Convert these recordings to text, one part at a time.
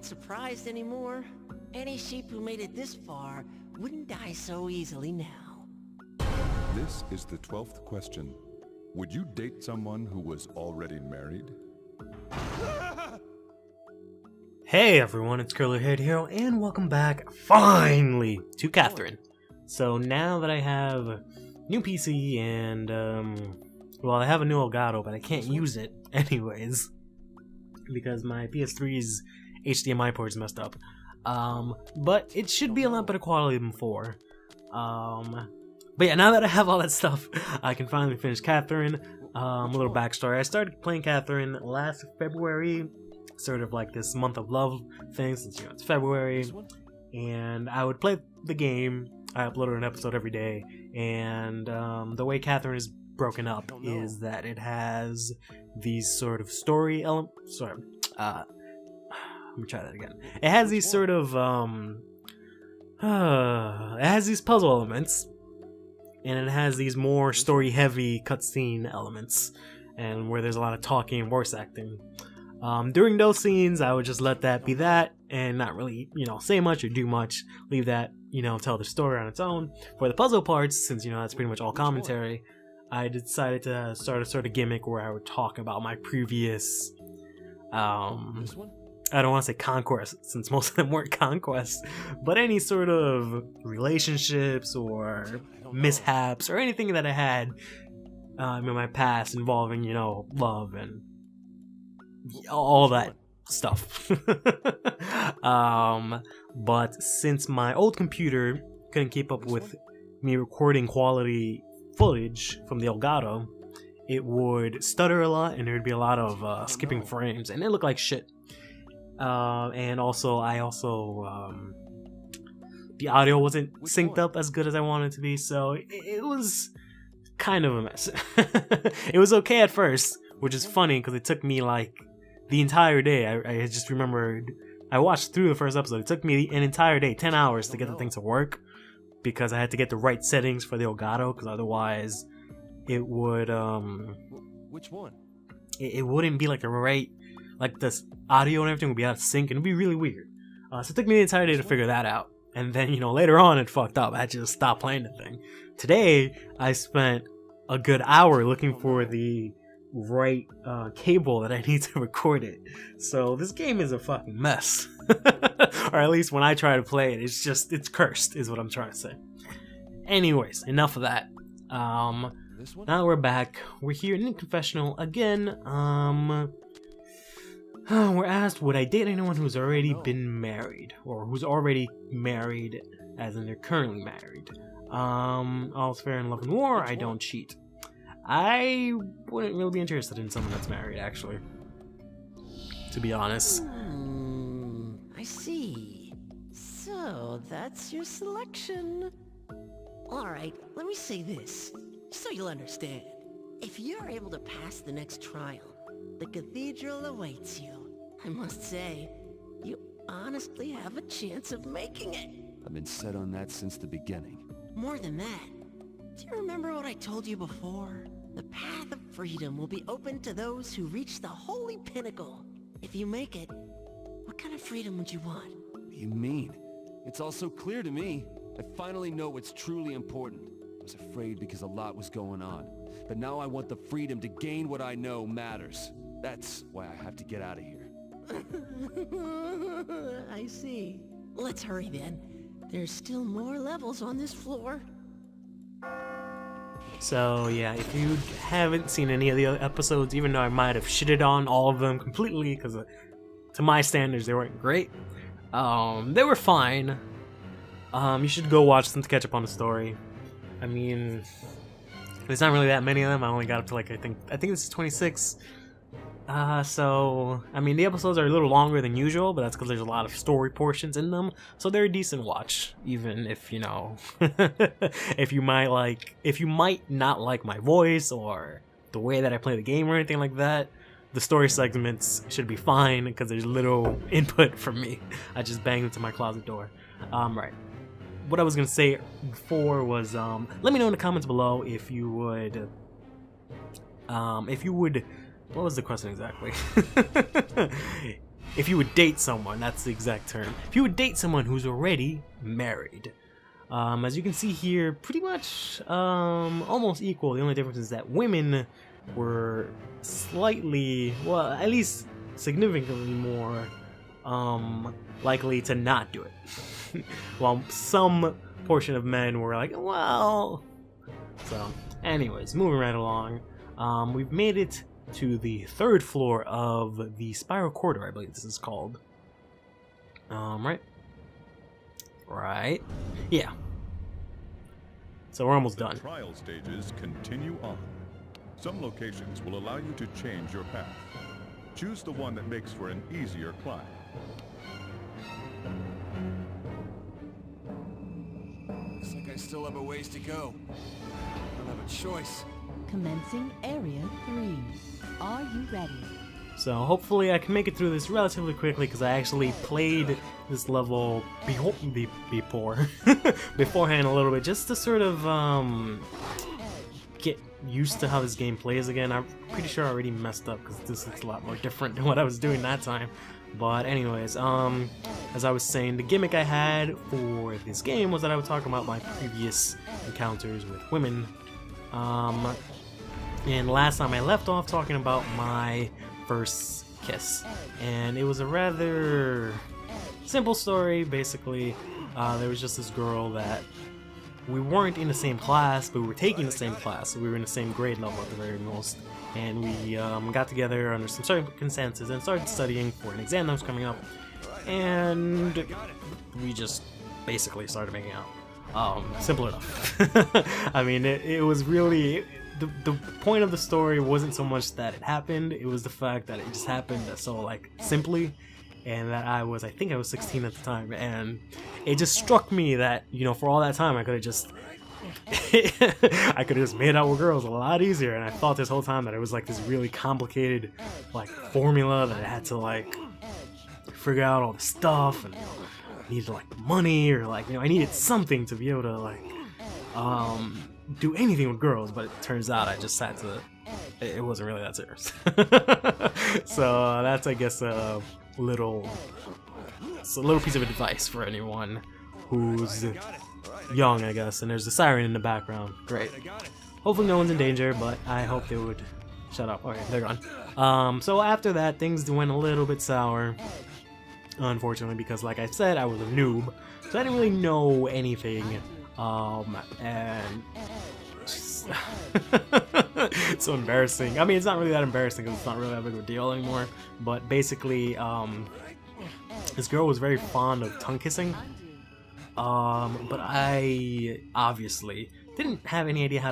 surprised anymore. Any sheep who made it this far wouldn't die so easily now. This is the 12th question. Would you date someone who was already married? Hey everyone, it's CurlyHairedHero, and welcome back, finally, to Catherine. So now that I have a new PC and, well, I have a new Elgato, but I can't use it anyways, because my PS3's HDMI port is messed up. But it should be a lot better quality than before. But yeah, now that I have all that stuff, I can finally finish Catherine. A little backstory. I started playing Catherine last February, sort of like this month of love thing, since it's February. And I would play the game. I uploaded an episode every day. And the way Catherine is broken up is that it has these sort of story elements. Sorry. Let me try that again. It has these sort of, it has these puzzle elements. And it has these more story-heavy cutscene elements, and where there's a lot of talking and voice acting. During those scenes, I would just let that be that, and not really, say much or do much. Leave that, tell the story on its own. For the puzzle parts, since, that's pretty much all commentary, I decided to start a sort of gimmick where I would talk about my previous, I don't want to say conquest, since most of them weren't conquests, but any sort of relationships or mishaps or anything that I had in my past involving, love and all that stuff. But since my old computer couldn't keep up with me recording quality footage from the Elgato, it would stutter a lot and there'd be a lot of skipping frames, and it looked like shit. And also, the audio wasn't synced up as good as I wanted it to be, so it was kind of a mess. It was okay at first, which is funny because it took me like the entire day. I just remembered, I watched through the first episode. It took me an entire day, 10 hours to get the thing to work, because I had to get the right settings for the Elgato, because otherwise it would, Which one? It wouldn't be like the right, like the audio and everything would be out of sync, and it'd be really weird. So it took me the entire day to figure that out. And then, later on it fucked up. I had to just stop playing the thing. Today, I spent a good hour looking for the right cable that I need to record it. So this game is a fucking mess. Or at least when I try to play it, it's cursed, is what I'm trying to say. Anyways, enough of that. Now we're back. We're here in the confessional again. We're asked, would I date anyone who's already been married? Or who's already married, as in they're currently married. All's fair in love and war, I don't cheat. I wouldn't really be interested in someone that's married, actually. To be honest. I see. So, that's your selection. Alright, let me say this, so you'll understand. If you're able to pass the next trial, the cathedral awaits you. I must say, you honestly have a chance of making it. I've been set on that since the beginning. More than that, do you remember what I told you before? The path of freedom will be open to those who reach the holy pinnacle. If you make it, what kind of freedom would you want? What do you mean? It's all so clear to me. I finally know what's truly important. I was afraid because a lot was going on. But now I want the freedom to gain what I know matters. That's why I have to get out of here. I see. Let's hurry then. There's still more levels on this floor. So yeah, if you haven't seen any of the other episodes, even though I might have shitted on all of them completely, because to my standards they weren't great, they were fine. You should go watch them to catch up on the story. I mean, there's not really that many of them. I only got up to like, I think this is 26. So, I mean, the episodes are a little longer than usual, but that's because there's a lot of story portions in them, so they're a decent watch, even if, if you might not like my voice, or the way that I play the game or anything like that, the story segments should be fine, because there's little input from me. I just banged into my closet door. Right. What I was gonna say before was, let me know in the comments below if you would, what was the question exactly? if you would date someone, that's the exact term. If you would date someone who's already married. As you can see here, pretty much almost equal. The only difference is that women were slightly, well, at least significantly more likely to not do it. While some portion of men were like, well... So, anyways, moving right along. We've made it to the 3rd floor of the Spiral Corridor, I believe this is called. Right? Right. Yeah. So we're almost done. Trial stages continue on. Some locations will allow you to change your path. Choose the one that makes for an easier climb. Looks like I still have a ways to go. I don't have a choice. Commencing Area 3. Are you ready? So hopefully I can make it through this relatively quickly because I actually played this level beforehand a little bit just to sort of get used to how this game plays again. I'm pretty sure I already messed up because this looks a lot more different than what I was doing that time. But anyways, as I was saying, the gimmick I had for this game was that I would talk about my previous encounters with women. And last time I left off talking about my first kiss, and it was a rather simple story. Basically, there was just this girl that we weren't in the same class, but we were taking the same class, so we were in the same grade level at the very most, and we got together under some circumstances and started studying for an exam that was coming up, and we just basically started making out. Simple enough. I mean, it was really... The point of the story wasn't so much that it happened, it was the fact that it just happened so, like, simply, and that I think I was 16 at the time, and it just struck me that, you know, for all that time I could have just made out with girls a lot easier, and I thought this whole time that it was, like, this really complicated, like, formula that I had to, like, figure out all the stuff, and, you know, I needed, like, money, or, like, you know, I needed something to be able to, like, do anything with girls, but it turns out I just had to, it wasn't really that serious. So that's, I guess, a little piece of advice for anyone who's young, I guess. And there's a siren in the background. Great. Hopefully no one's in danger, but I hope they would shut up. Okay, they're gone. So after that, things went a little bit sour, unfortunately, because like I said, I was a noob, so I didn't really know anything. And it's so embarrassing. I mean, it's not really that embarrassing because it's not really that big of a deal anymore, but basically, this girl was very fond of tongue kissing, but I obviously didn't have any idea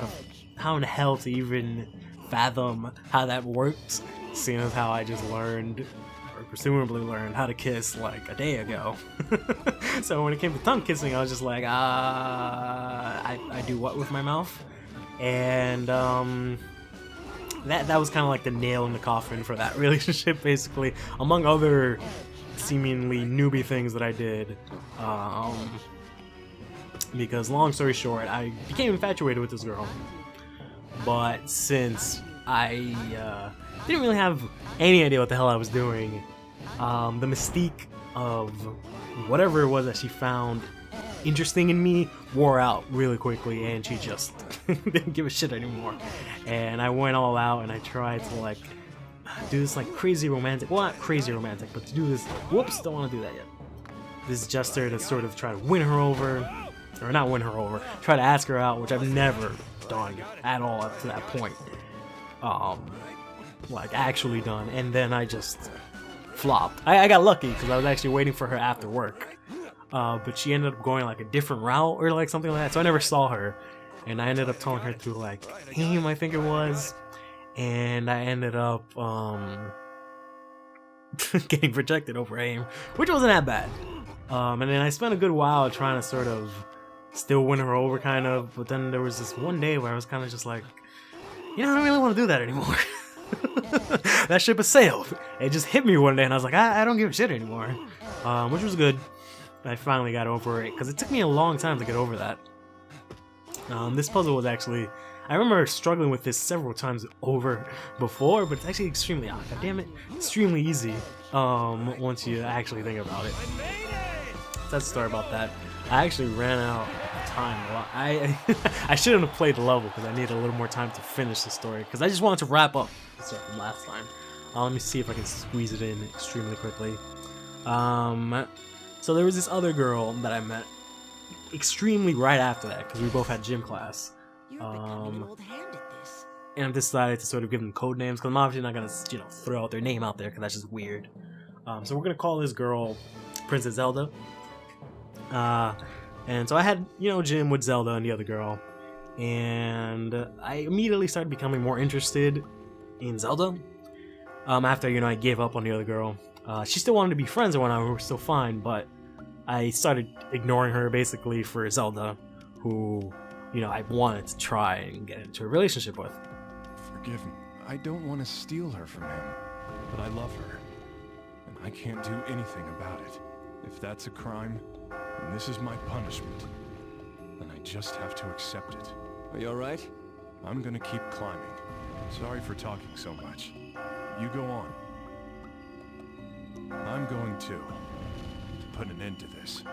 how in the hell to even fathom how that worked, seeing as how I just learned, or presumably learned, how to kiss like a day ago. So when it came to tongue kissing, I was just like, I do what with my mouth? And that was kind of like the nail in the coffin for that relationship, basically, among other seemingly newbie things that I did. Because long story short, I became infatuated with this girl, but since I didn't really have any idea what the hell I was doing, the mystique of whatever it was that she found interesting in me wore out really quickly, and she just didn't give a shit anymore. And I went all out and I tried to like do this like crazy romantic, well, not crazy romantic, but to do this, whoops, don't want to do that yet, this gesture to sort of try to win her over, or not win her over, try to ask her out, which I've never done at all up to that point, like actually done. And then I just flopped. I got lucky because I was actually waiting for her after work, but she ended up going like a different route or like something like that, so I never saw her, and I ended up telling her to like AIM, I think it was, and I ended up getting rejected over AIM, which wasn't that bad. And then I spent a good while trying to sort of still win her over, kind of, but then there was this one day where I was kind of just like, you know, I don't really want to do that anymore. That ship has sailed. It just hit me one day and I was like, I don't give a shit anymore, which was good. I finally got over it because it took me a long time to get over that. This puzzle was actually I remember struggling with this several times over before, but it's actually extremely, god damn it, extremely easy once you actually think about it. So that's the story about that. I actually ran out of time. Well, I shouldn't have played the level because I needed a little more time to finish the story because I just wanted to wrap up the stuff from last time. Let me see if I can squeeze it in extremely quickly. So there was this other girl that I met extremely right after that because we both had gym class. You're becoming an old hand at this. And I decided to sort of give them code names because I'm obviously not gonna, you know, throw out their name out there because that's just weird. So we're gonna call this girl Princess Zelda. And so I had, you know, gym with Zelda and the other girl, and I immediately started becoming more interested in Zelda. After, you know, I gave up on the other girl. She still wanted to be friends and whatnot, we were still fine, but I started ignoring her basically for Zelda, who, you know, I wanted to try and get into a relationship with. Forgive me. I don't want to steal her from him, but I love her, and I can't do anything about it. If that's a crime, and this is my punishment, then I just have to accept it. Are you alright? I'm gonna keep climbing. Sorry for talking so much. You go on. I'm going to put an end to this.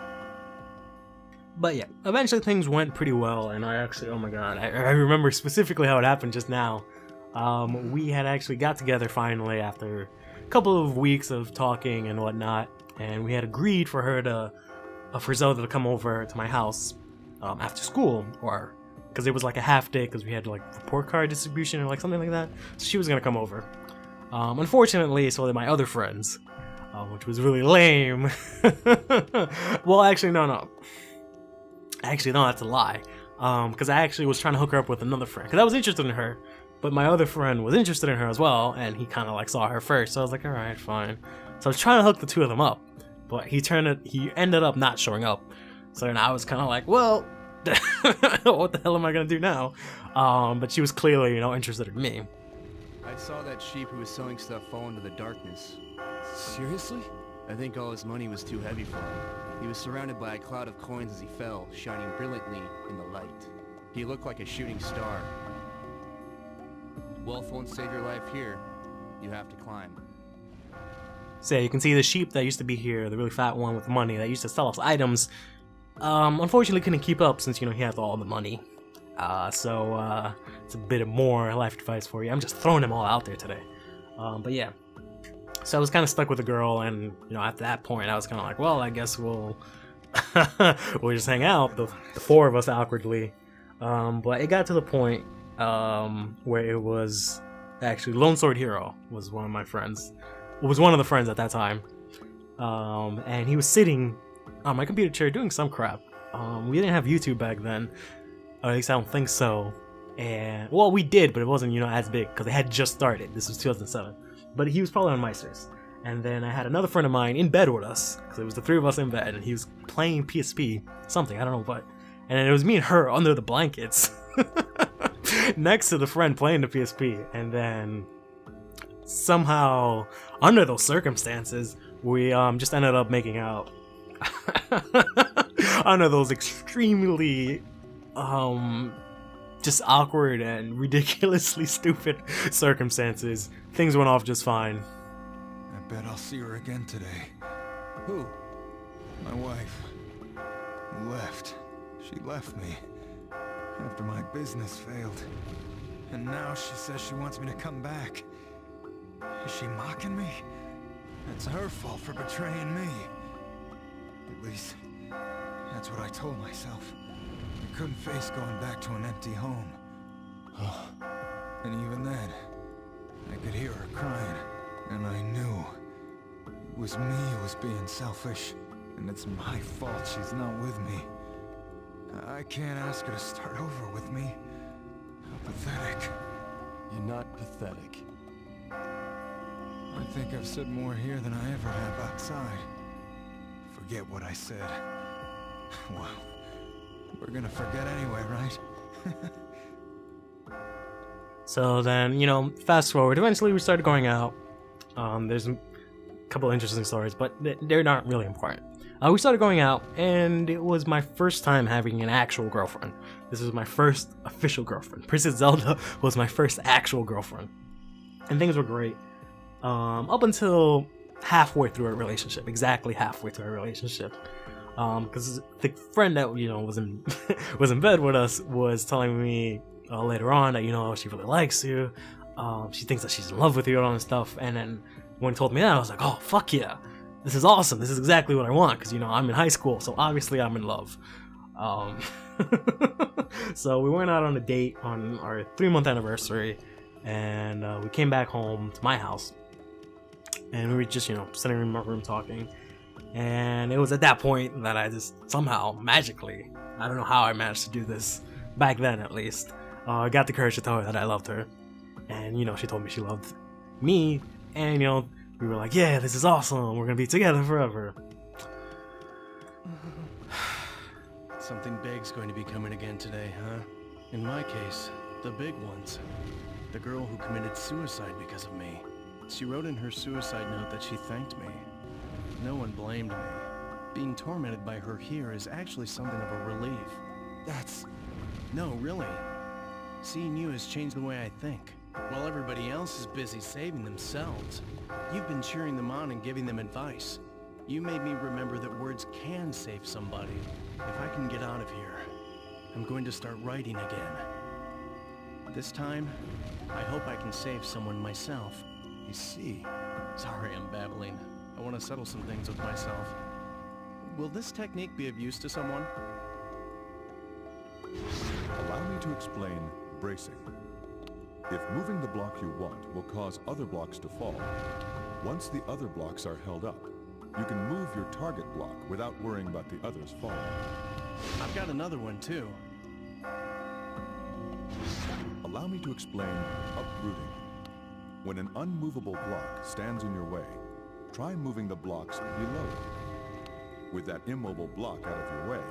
But yeah, eventually things went pretty well, and I actually, oh my god, I remember specifically how it happened just now. We had actually got together finally after a couple of weeks of talking and whatnot, and we had agreed for her to, for Zelda to come over to my house after school, or because it was like a half day because we had like report card distribution or like something like that. So she was gonna come over. Unfortunately, so did my other friends, which was really lame. Well, actually, no. Actually, no, that's a lie. Because I actually was trying to hook her up with another friend. Because I was interested in her, but my other friend was interested in her as well, and he kind of like saw her first. So I was like, all right, fine. So I was trying to hook the two of them up, but he ended up not showing up. So then I was kind of like, well, what the hell am I gonna do now? But she was clearly, you know, interested in me. I saw that sheep who was selling stuff fall into the darkness. Seriously? I think all his money was too heavy for him. He was surrounded by a cloud of coins as he fell, shining brilliantly in the light. He looked like a shooting star. Wealth won't save your life here. You have to climb. So you can see the sheep that used to be here, the really fat one with money that used to sell us items, unfortunately couldn't keep up since, you know, he had all the money. So it's a bit of more life advice for you. I'm just throwing them all out there today. But yeah. So I was kind of stuck with the girl, and, you know, at that point I was kind of like, well, I guess we'll just hang out, the four of us awkwardly. But it got to the point where it was actually Lone Sword Hero was one of my friends. It was one of the friends at that time. And he was sitting on my computer chair doing some crap. We didn't have YouTube back then. Or at least I don't think so. And, well, we did, but it wasn't, you know, as big because it had just started. This was 2007. But he was probably on Meisters. And then I had another friend of mine in bed with us, because it was the three of us in bed, and he was playing PSP, something, I don't know what. And then it was me and her under the blankets, next to the friend playing the PSP. And then somehow, under those circumstances, we just ended up making out. Under those extremely just awkward and ridiculously stupid circumstances, things went off just fine. I bet I'll see her again today. Who? My wife. Left. She left me after my business failed. And now she says she wants me to come back. Is she mocking me? It's her fault for betraying me. At least, that's what I told myself. I couldn't face going back to an empty home. And even then, I could hear her crying, and I knew it was me who was being selfish, and it's my fault she's not with me. I can't ask her to start over with me. How pathetic. You're not pathetic. I think I've said more here than I ever have outside. Forget what I said. Well, we're gonna forget anyway, right? So then, you know, fast forward, eventually we started going out. There's a couple interesting stories, but they're not really important. We started going out, and it was my first time having an actual girlfriend. This was my first official girlfriend. Princess Zelda was my first actual girlfriend, and things were great up until halfway through our relationship. Exactly halfway through our relationship, because the friend that was in was in bed with us was telling me later on that she really likes you. She thinks that she's in love with you and all this stuff. And then when he told me that, I was like, oh fuck yeah. This is awesome. This is exactly what I want, because I'm in high school, so obviously I'm in love. So we went out on a date on our 3-month anniversary, and we came back home to my house, and we were just sitting in my room talking. And it was at that point that I just somehow magically, I don't know how I managed to do this back then, at least, I got the courage to tell her that I loved her. And she told me she loved me, and we were like, yeah, this is awesome, we're gonna be together forever. Something big's going to be coming again today, huh? In my case, the big ones. The girl who committed suicide because of me. She wrote in her suicide note that she thanked me. No one blamed me. Being tormented by her here is actually something of a relief. No, really. Seeing you has changed the way I think. While everybody else is busy saving themselves, you've been cheering them on and giving them advice. You made me remember that words can save somebody. If I can get out of here, I'm going to start writing again. This time, I hope I can save someone myself. I see. Sorry, I'm babbling. I want to settle some things with myself. Will this technique be of use to someone? Allow me to explain bracing. If moving the block you want will cause other blocks to fall, once the other blocks are held up, you can move your target block without worrying about the others falling. I've got another one too. Allow me to explain uprooting. When an unmovable block stands in your way, try moving the blocks below it. With that immobile block out of your way,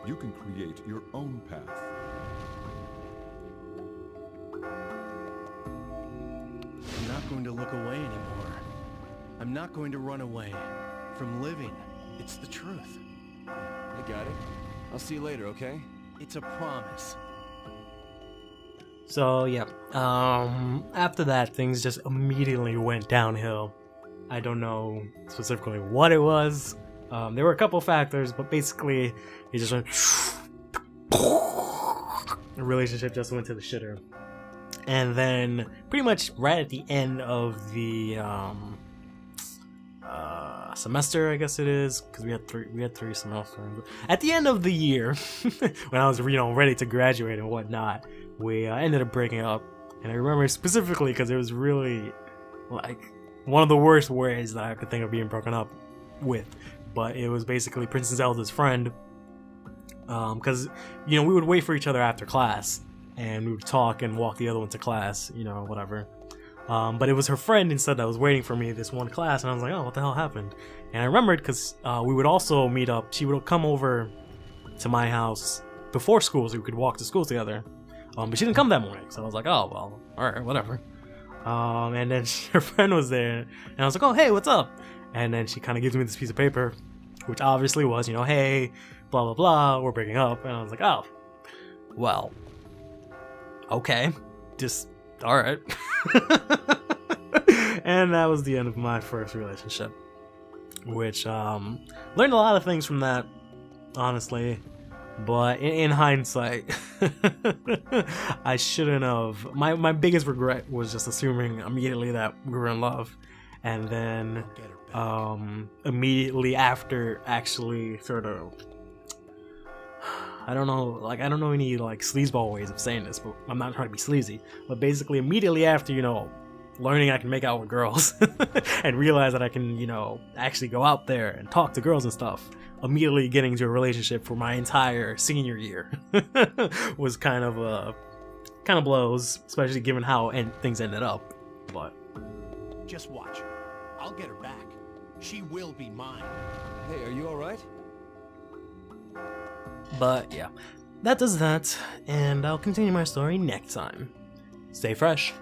you can create your own path. I'm not going to look away anymore. I'm not going to run away from living. It's the truth. I got it. I'll see you later, okay? It's a promise. So yeah, after that, things just immediately went downhill. I don't know specifically what it was. There were a couple factors, but basically it just went. The relationship just went to the shitter. And then pretty much right at the end of the semester, I guess it is, because we had three semesters. At the end of the year, when I was ready to graduate and whatnot, we ended up breaking up. And I remember specifically because it was really like one of the worst ways that I could think of being broken up with. But it was basically Princess Zelda's friend, because we would wait for each other after class, and we would talk and walk the other one to class, whatever. But it was her friend instead that was waiting for me this one class, and I was like, oh, what the hell happened? And I remembered because we would also meet up. She would come over to my house before school so we could walk to school together. But she didn't come that morning, so I was like, oh, well, alright, whatever. And then her friend was there, and I was like, oh, hey, what's up? And then she kind of gives me this piece of paper, which obviously was, hey, blah, blah, blah, we're breaking up. And I was like, oh, well, okay, just, alright. And that was the end of my first relationship, which, learned a lot of things from that, honestly. But in hindsight, I shouldn't have. My biggest regret was just assuming immediately that we were in love. And then immediately after actually sort of, I don't know any sleazeball ways of saying this, but I'm not trying to be sleazy. But basically immediately after, learning I can make out with girls and realize that I can, actually go out there and talk to girls and stuff, immediately getting into a relationship for my entire senior year was kind of blows, especially given how things ended up. But just watch. I'll get her back. She will be mine. Hey, are you alright? But yeah, that does that, and I'll continue my story next time. Stay fresh.